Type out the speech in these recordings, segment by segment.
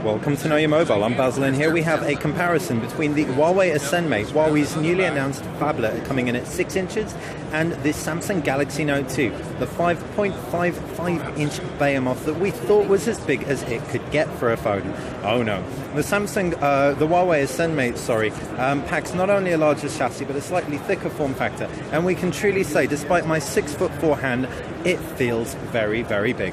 Welcome to Know Your Mobile. I'm Basil, and here we have a comparison between the Huawei Ascend Mate, Huawei's newly announced phablet coming in at 6 inches, and the Samsung Galaxy Note 2, the 5.55-inch behemoth that we thought was as big as it could get for a phone. Oh no. The Huawei Ascend Mate, packs not only a larger chassis but a slightly thicker form factor, and we can truly say, despite my 6'4" hand, it feels very, very big.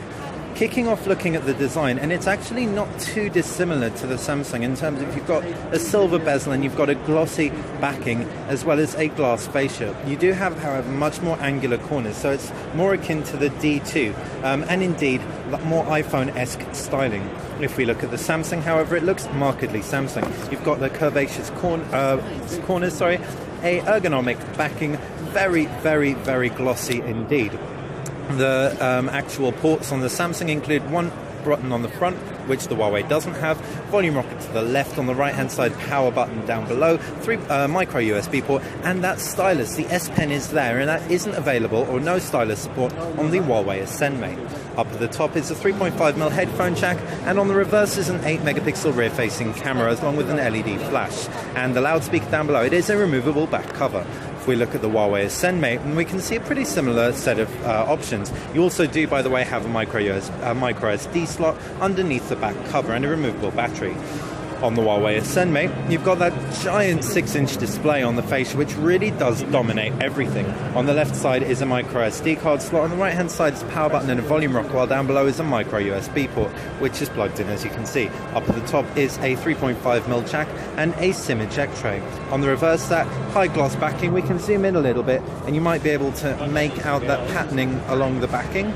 Kicking off looking at the design, and it's actually not too dissimilar to the Samsung in terms of you've got a silver bezel and you've got a glossy backing as well as a glass fascia. You do have, however, much more angular corners, so it's more akin to the D2 and indeed more iPhone-esque styling. If we look at the Samsung, however, it looks markedly Samsung. You've got the curvaceous corners, a ergonomic backing, very, very, very glossy indeed. The actual ports on the Samsung include one button on the front, which the Huawei doesn't have, volume rocket to the left, on the right hand side power button down below, 3 micro USB port, and that stylus, the S Pen, is there, and that isn't available, or no stylus support, on the Huawei Ascend Mate. Up at the top is a 3.5mm headphone jack, and on the reverse is an 8-megapixel rear-facing camera along with an LED flash, and the loudspeaker down below. It is a removable back cover. If we look at the Huawei Ascend Mate, and we can see a pretty similar set of options. You also do, by the way, have a micro SD slot underneath the back cover and a removable battery. On the Huawei Ascend Mate, you've got that giant 6-inch display on the fascia, which really does dominate everything. On the left side is a micro SD card slot, on the right hand side is a power button and a volume rocker, while down below is a micro USB port, which is plugged in, as you can see. Up at the top is a 3.5mm jack and a SIM eject tray. On the reverse, that high gloss backing, we can zoom in a little bit and you might be able to make out that patterning along the backing.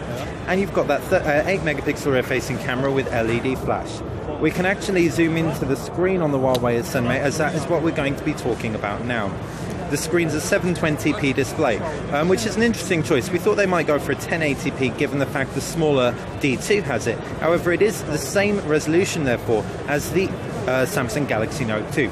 And you've got that 8-megapixel rear-facing camera with LED flash. We can actually zoom into the screen on the Huawei Ascend Mate, as that is what we're going to be talking about now. The screen's a 720p display, which is an interesting choice. We thought they might go for a 1080p given the fact the smaller D2 has it. However, it is the same resolution, therefore, as the Samsung Galaxy Note 2.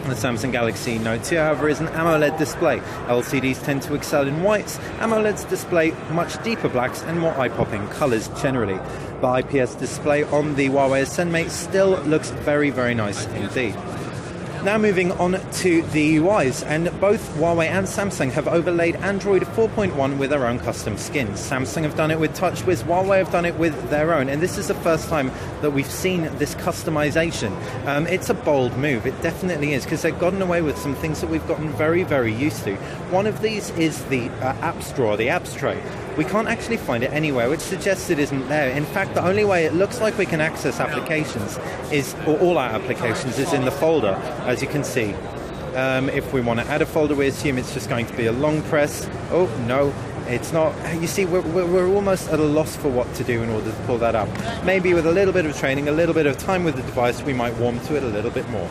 The Samsung Galaxy Note 2, however, is an AMOLED display. LCDs tend to excel in whites. AMOLEDs display much deeper blacks and more eye-popping colours generally. The IPS display on the Huawei Ascend Mate still looks very, very nice indeed. Now moving on to the UIs, and both Huawei and Samsung have overlaid Android 4.1 with their own custom skins. Samsung have done it with TouchWiz, Huawei have done it with their own, and this is the first time that we've seen this customization. It's a bold move, it definitely is, because they've gotten away with some things that we've gotten very, very used to. One of these is the apps drawer, the apps tray. We can't actually find it anywhere, which suggests it isn't there. In fact, the only way it looks like we can access applications or all our applications is in the folder, as you can see. If we want to add a folder, we assume it's just going to be a long press. Oh, no, it's not. You see, we're almost at a loss for what to do in order to pull that up. Maybe with a little bit of training, a little bit of time with the device, we might warm to it a little bit more.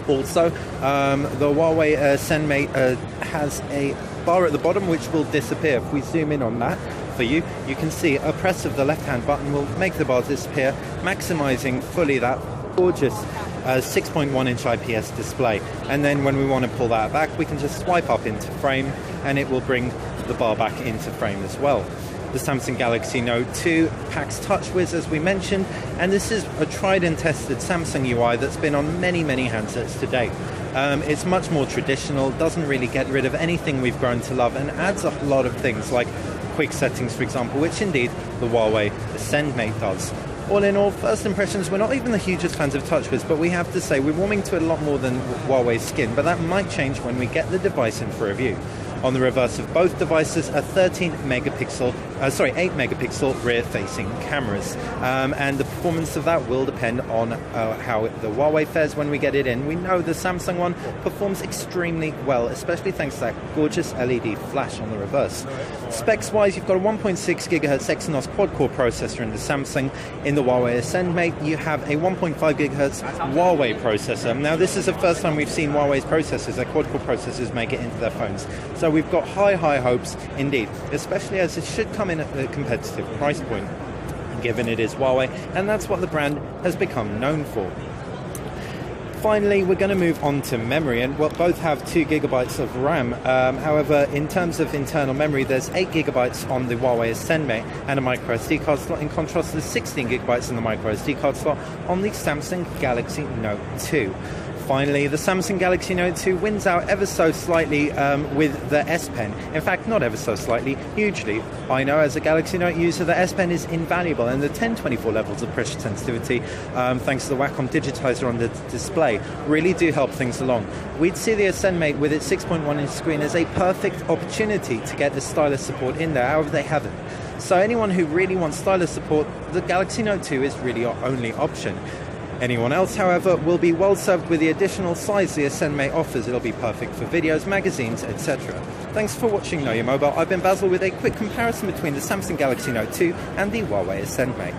Also, the Huawei Ascend Mate has a bar at the bottom which will disappear. If we zoom in on that for you, you can see a press of the left-hand button will make the bar disappear, maximizing fully that gorgeous 6.1-inch IPS display. And then when we want to pull that back, we can just swipe up into frame and it will bring the bar back into frame as well. The Samsung Galaxy Note 2 packs TouchWiz, as we mentioned, and this is a tried and tested Samsung UI that's been on many, many handsets to date. It's much more traditional, doesn't really get rid of anything we've grown to love, and adds a lot of things like quick settings, for example, which indeed the Huawei Ascend Mate does. All in all, first impressions, we're not even the hugest fans of TouchWiz, but we have to say we're warming to it a lot more than Huawei's skin, but that might change when we get the device in for review. On the reverse of both devices are 8-megapixel rear-facing cameras, and the performance of that will depend on how the Huawei fares when we get it in. We know the Samsung one performs extremely well, especially thanks to that gorgeous LED flash on the reverse. Specs-wise, you've got a 1.6 GHz Exynos quad-core processor in the Samsung. In the Huawei Ascend Mate, you have a 1.5 GHz Huawei processor. Now, this is the first time we've seen Huawei's processors, their quad-core processors, make it into their phones. So we've got high, high hopes indeed, especially as it should come in at a competitive price point, given it is Huawei, and that's what the brand has become known for. Finally, we're going to move on to memory, and well, both have 2 gigabytes of RAM. However, in terms of internal memory, there's 8 gigabytes on the Huawei Ascend and a micro SD card slot. In contrast, there's 16 gigabytes in the micro SD card slot on the Samsung Galaxy Note 2. Finally, the Samsung Galaxy Note 2 wins out ever so slightly with the S Pen. In fact, not ever so slightly, hugely. I know as a Galaxy Note user, the S Pen is invaluable, and the 1024 levels of pressure sensitivity, thanks to the Wacom digitizer on the display, really do help things along. We'd see the Ascend Mate with its 6.1-inch screen as a perfect opportunity to get the stylus support in there, however they haven't. So anyone who really wants stylus support, the Galaxy Note 2 is really your only option. Anyone else, however, will be well served with the additional size the Ascend Mate offers. It'll be perfect for videos, magazines, etc. Thanks for watching Know Your Mobile. I've been Basil with a quick comparison between the Samsung Galaxy Note 2 and the Huawei Ascend Mate.